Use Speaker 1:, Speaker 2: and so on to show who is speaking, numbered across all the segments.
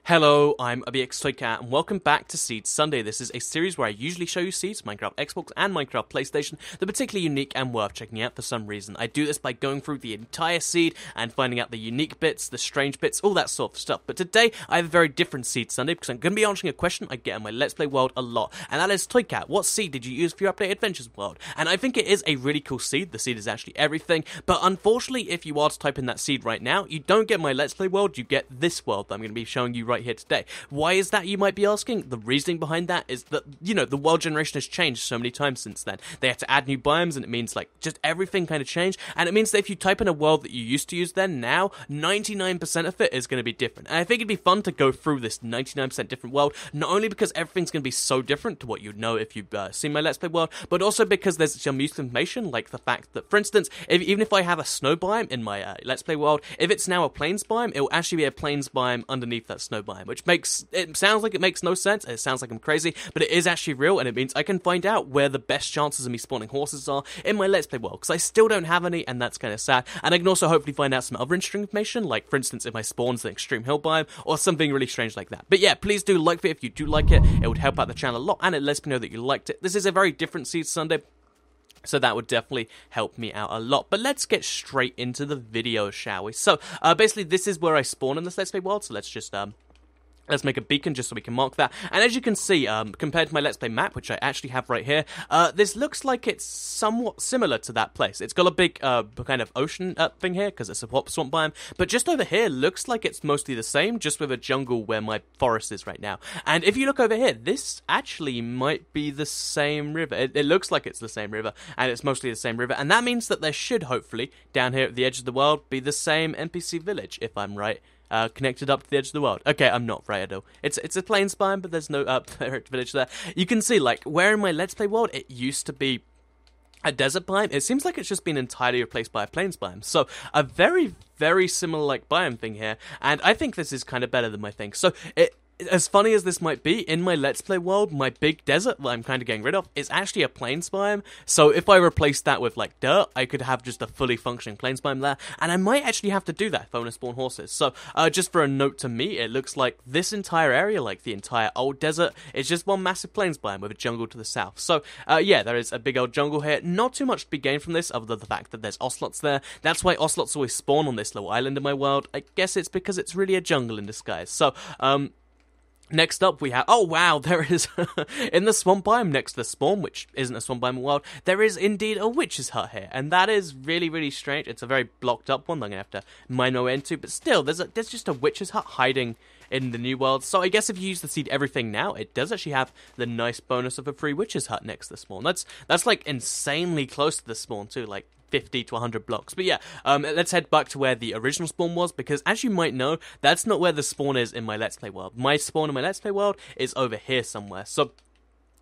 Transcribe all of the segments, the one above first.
Speaker 1: Hello, I'm ABXToyCat, and welcome back to Seed Sunday. This is a series where I usually show you seeds, Minecraft Xbox and Minecraft PlayStation, that are particularly unique and worth checking out for some reason. I do this by going through the entire seed and finding out the unique bits, the strange bits, all that sort of stuff. But today, I have a very different Seed Sunday because I'm going to be answering a question I get in my Let's Play world a lot, and that is, Toycat, what seed did you use for your Update Adventures world? And I think it is a really cool seed. The seed is actually everything, but unfortunately, if you are to type in that seed right now, you don't get my Let's Play world, you get this world that I'm going to be showing you right here today. Why is that, you might be asking? The reasoning behind that is that, you know, the world generation has changed so many times since then. They had to add new biomes, and it means, like, just everything kind of changed, and it means that if you type in a world that you used to use then, now, 99% of it is going to be different. And I think it'd be fun to go through this 99% different world, not only because everything's going to be so different to what you'd know if you've seen my Let's Play world, but also because there's some useful information, like the fact that, for instance, even if I have a snow biome in my Let's Play world, if it's now a plains biome, it will actually be a plains biome underneath that snow biome, which makes it sounds like it makes no sense, it sounds like I'm crazy, but it is actually real, and it means I can find out where the best chances of me spawning horses are in my Let's Play world, because I still don't have any, and that's kind of sad. And I can also hopefully find out some other interesting information, like, for instance, if my spawn's an extreme hill biome, or something really strange like that. But yeah, please do like it if you do like it. It would help out the channel a lot, and it lets me know that you liked it. This is a very different Seed Sunday, so that would definitely help me out a lot. But let's get straight into the video, shall we? So, basically, this is where I spawn in this Let's Play world, so let's just, let's make a beacon just so we can mark that. And as you can see, compared to my Let's Play map, which I actually have right here, this looks like it's somewhat similar to that place. It's got a big kind of ocean thing here, because it's a swamp biome. But just over here, looks like it's mostly the same, just with a jungle where my forest is right now. And if you look over here, this actually might be the same river. It looks like it's the same river, and it's mostly the same river. And that means that there should, hopefully, down here at the edge of the world, be the same NPC village, if I'm right. Connected up to the edge of the world. Okay, I'm not right at all. It's a plains biome, but there's no village there. You can see, like, where in my Let's Play world it used to be a desert biome, it seems like it's just been entirely replaced by a plains biome. So, a very, very similar, like, biome thing here, and I think this is kind of better than my thing. So, as funny as this might be, in my Let's Play world, my big desert that I'm kind of getting rid of is actually a plains biome. So if I replace that with, like, dirt, I could have just a fully functioning plains biome there. And I might actually have to do that if I want to spawn horses. So, just for a note to me, it looks like this entire area, like the entire old desert, is just one massive plains biome with a jungle to the south. So, yeah, there is a big old jungle here. Not too much to be gained from this, other than the fact that there's ocelots there. That's why ocelots always spawn on this little island in my world. I guess it's because it's really a jungle in disguise. So, next up we have, oh wow, there is, in the swamp biome next to the spawn, which isn't a swamp biome world, there is indeed a witch's hut here, and that is really, really strange. It's a very blocked up one that I'm going to have to mine my way into, but still, there's just a witch's hut hiding in the new world. So I guess if you use the seed everything now, it does actually have the nice bonus of a free witch's hut next to the spawn. That's like insanely close to the spawn too, like 50 to 100 blocks. But yeah, let's head back to where the original spawn was, because as you might know, that's not where the spawn is in my Let's Play world. My spawn in my Let's Play world is over here somewhere. So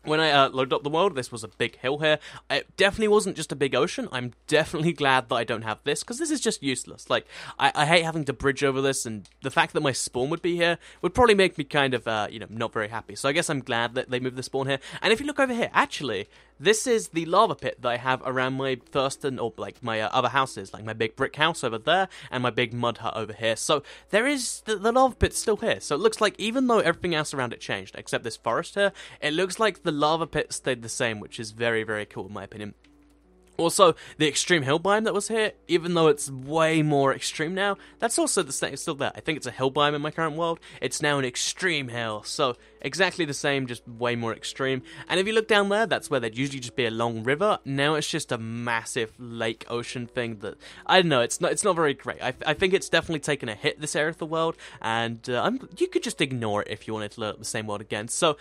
Speaker 1: when I loaded up the world, this was a big hill here. It definitely wasn't just a big ocean. I'm definitely glad that I don't have this, because this is just useless. Like, I hate having to bridge over this, and the fact that my spawn would be here would probably make me kind of, not very happy. So I guess I'm glad that they moved the spawn here. And if you look over here, actually, this is the lava pit that I have around my my other houses, like my big brick house over there, and my big mud hut over here. So there is, the lava pit's still here. So it looks like, even though everything else around it changed, except this forest here, it looks like the lava pit stayed the same, which is very, very cool in my opinion. Also, the extreme hill biome that was here, even though it's way more extreme now, that's also the same, it's still there. I think it's a hill biome in my current world. It's now an extreme hill, so exactly the same, just way more extreme. And if you look down there, that's where there'd usually just be a long river. Now it's just a massive lake ocean thing that, I don't know, it's not very great. I think it's definitely taken a hit, this area of the world, and you could just ignore it if you wanted to load up the same world again. So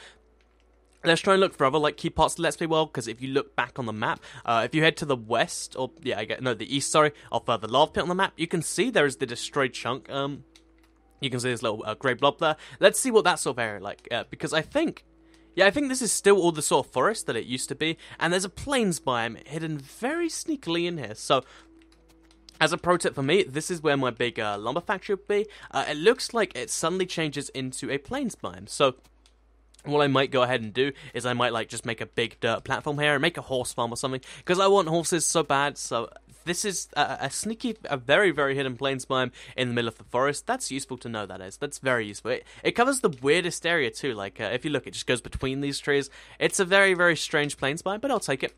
Speaker 1: let's try and look for other, like, key parts of the Let's Play world, because if you look back on the map, if you head to the west, or, yeah, the east, sorry, of the lava pit on the map, you can see there is the destroyed chunk. You can see this little grey blob there. Let's see what that sort of area like, because I think this is still all the sort of forest that it used to be, and there's a plains biome hidden very sneakily in here. So, as a pro tip for me, this is where my big lumber factory would be. It looks like it suddenly changes into a plains biome. So what I might go ahead and do is I might like just make a big dirt platform here and make a horse farm or something, because I want horses so bad. So this is a very, very hidden plains biome in the middle of the forest. That's useful to know, that is. That's very useful. It covers the weirdest area too, like if you look, it just goes between these trees. It's a very, very strange plains biome, but I'll take it.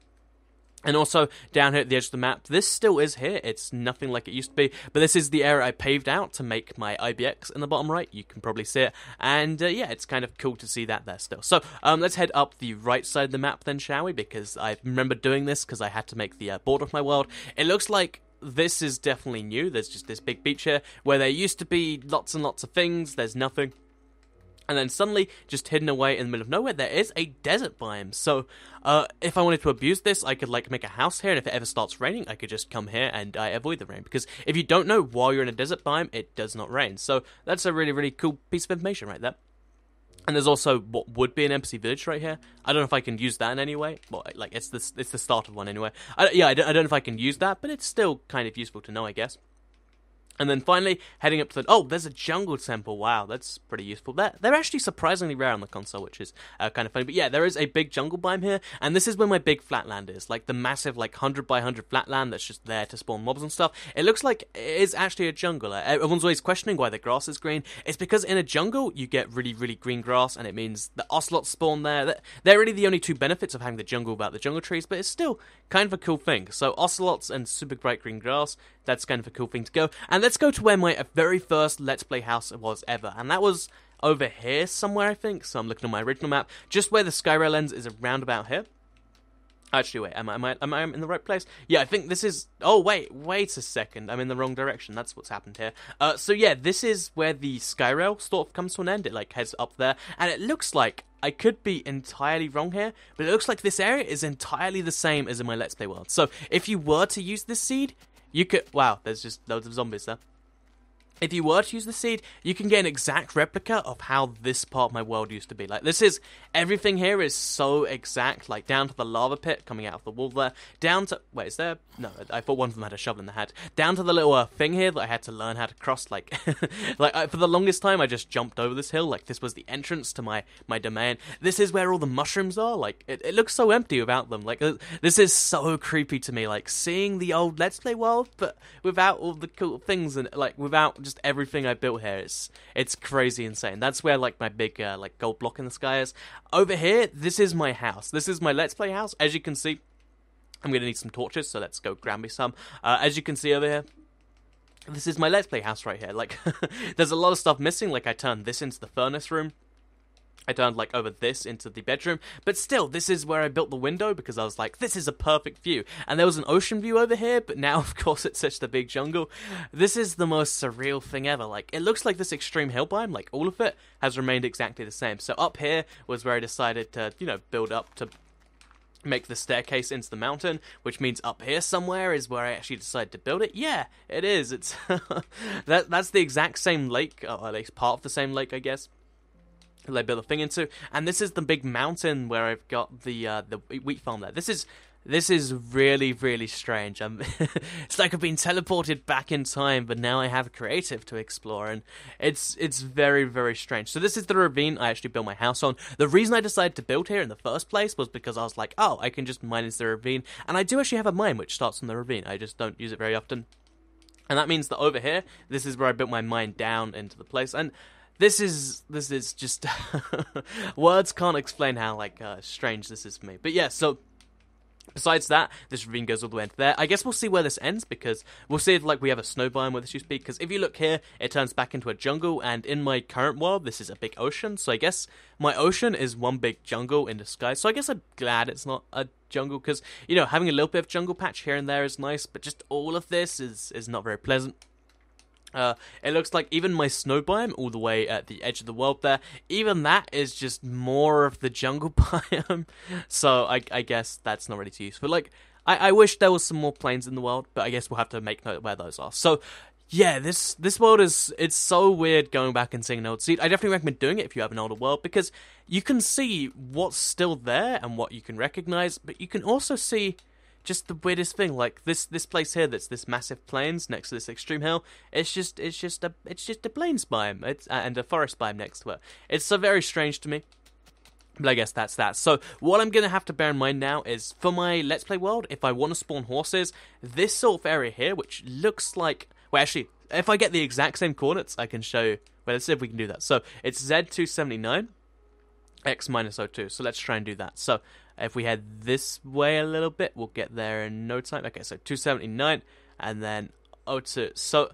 Speaker 1: And also, down here at the edge of the map, this still is here. It's nothing like it used to be, but this is the area I paved out to make my IBX in the bottom right. You can probably see it, and yeah, it's kind of cool to see that there still. So, let's head up the right side of the map then, shall we? Because I remember doing this because I had to make the border of my world. It looks like this is definitely new. There's just this big beach here, where there used to be lots and lots of things. There's nothing. And then suddenly, just hidden away in the middle of nowhere, there is a desert biome. So, if I wanted to abuse this, I could, like, make a house here, and if it ever starts raining, I could just come here and avoid the rain. Because if you don't know, while you're in a desert biome, it does not rain. So, that's a really, really cool piece of information right there. And there's also what would be an NPC village right here. I don't know if I can use that in any way. Well, like, it's the start of one anyway. I don't know if I can use that, but it's still kind of useful to know, I guess. And then finally, heading up to the... Oh, there's a jungle temple. Wow, that's pretty useful. They're actually surprisingly rare on the console, which is kind of funny. But yeah, there is a big jungle biome here, and this is where my big flatland is. Like, the massive, like, 100 by 100 flatland that's just there to spawn mobs and stuff. It looks like it is actually a jungle. Everyone's always questioning why the grass is green. It's because in a jungle, you get really, really green grass, and it means the ocelots spawn there. They're really the only two benefits of having the jungle without the jungle trees, but it's still kind of a cool thing. So, ocelots and super bright green grass, that's kind of a cool thing to go. And let's go to where my very first Let's Play house was ever. And that was over here somewhere, I think. So I'm looking on my original map. Just where the Skyrail ends is around about here. Actually, wait, am I in the right place? Yeah, I think this is... Oh, wait a second. I'm in the wrong direction. That's what's happened here. So yeah, this is where the Skyrail sort of comes to an end. It, like, heads up there. And it looks like... I could be entirely wrong here, but it looks like this area is entirely the same as in my Let's Play world. So if you were to use this seed, you could... Wow, there's just loads of zombies there. If you were to use the seed, you can get an exact replica of how this part of my world used to be. Like, this is... Everything here is so exact, like, down to the lava pit coming out of the wall there, down to... Wait, is there... No, I thought one of them had a shovel in the head. Down to the little thing here that I had to learn how to cross, like... for the longest time, I just jumped over this hill, like, this was the entrance to my domain. This is where all the mushrooms are, like, it looks so empty without them. Like, this is so creepy to me, like, seeing the old Let's Play world, but without all the cool things, and, like, without just everything I built here. It's crazy insane. That's where, like, my big like gold block in the sky is. Over here, this is my house. This is my Let's Play house. As you can see, I'm gonna need some torches, so let's go grab me some. As you can see over here, this is my Let's Play house right here. Like, there's a lot of stuff missing. Like, I turned this into the furnace room. I turned, like, over this into the bedroom, but still, this is where I built the window, because I was like, this is a perfect view, and there was an ocean view over here, but now, of course, it's such the big jungle. This is the most surreal thing ever. Like, it looks like this extreme hill biome, like, all of it has remained exactly the same. So up here was where I decided to, you know, build up to make the staircase into the mountain, which means up here somewhere is where I actually decided to build it. Yeah, it is. It's that's the exact same lake, or at least part of the same lake, I guess, that I built a thing into. And this is the big mountain where I've got the wheat farm there. This is really, really strange. It's like I've been teleported back in time, but now I have creative to explore, and it's very, very strange. So this is the ravine I actually built my house on. The reason I decided to build here in the first place was because I was like, oh, I can just mine into the ravine, and I do actually have a mine which starts in the ravine. I just don't use it very often. And that means that over here, this is where I built my mine down into the place, and this is just... words can't explain how, like, strange this is for me. But yeah, so... Besides that, this ravine goes all the way into there. I guess we'll see where this ends, because we'll see if, like, we have a snow biome where this used to be, because if you look here, it turns back into a jungle, and in my current world, this is a big ocean, so I guess my ocean is one big jungle in disguise, so I guess I'm glad it's not a jungle, because, you know, having a little bit of jungle patch here and there is nice, but just all of this is not very pleasant. It looks like even my snow biome all the way at the edge of the world there, even that is just more of the jungle biome. So I guess that's not really too useful. Like, I wish there was some more plains in the world, but I guess we'll have to make note where those are. So yeah, this world it's so weird going back and seeing an old seed. I definitely recommend doing it if you have an older world, because you can see what's still there and what you can recognize, but you can also see just the weirdest thing, like this place here that's this massive plains next to this extreme hill. It's just a plains biome. And a forest biome next to it. It's so very strange to me. But I guess that's that. So what I'm going to have to bear in mind now is, for my Let's Play world, if I want to spawn horses, this sort of area here, which looks like... Well, actually, if I get the exact same coordinates, I can show you. Well, let's see if we can do that. So it's Z279, X minus 02. So let's try and do that. So if we head this way a little bit, we'll get there in no time. Okay, so 279 and then 02. So...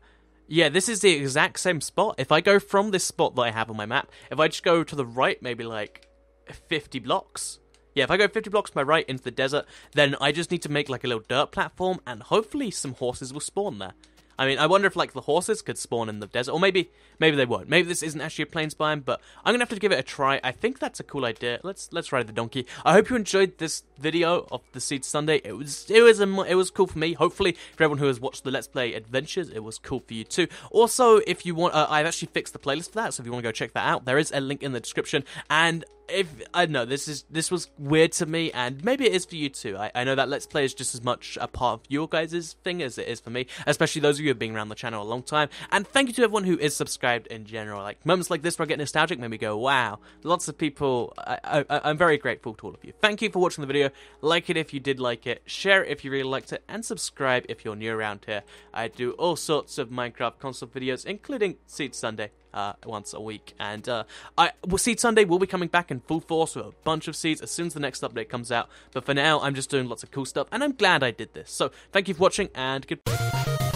Speaker 1: yeah, this is the exact same spot. If I go from this spot that I have on my map, if I just go to the right, maybe like 50 blocks. Yeah, if I go 50 blocks to my right into the desert, then I just need to make like a little dirt platform, and hopefully some horses will spawn there. I mean, I wonder if like the horses could spawn in the desert, or maybe they won't. Maybe this isn't actually a plains biome, but I'm gonna have to give it a try. I think that's a cool idea. Let's ride the donkey. I hope you enjoyed this video of the Seed Sunday. It was cool for me. Hopefully for everyone who has watched the Let's Play Adventures, it was cool for you too. Also, if you want, I've actually fixed the playlist for that, so if you want to go check that out, there is a link in the description. And if I don't know, this was weird to me, and maybe it is for you too. I know that Let's Play is just as much a part of your guys' thing as it is for me, especially those of you who have been around the channel a long time. And thank you to everyone who is subscribed in general. Like moments like this where I get nostalgic make me go, wow. Lots of people. I'm very grateful to all of you. Thank you for watching the video. Like it if you did like it, share it if you really liked it, and subscribe if you're new around here. I do all sorts of Minecraft console videos, including Seed Sunday. Once a week, and Seed Sunday will be coming back in full force with a bunch of seeds as soon as the next update comes out. But for now, I'm just doing lots of cool stuff, and I'm glad I did this. So thank you for watching, and goodbye.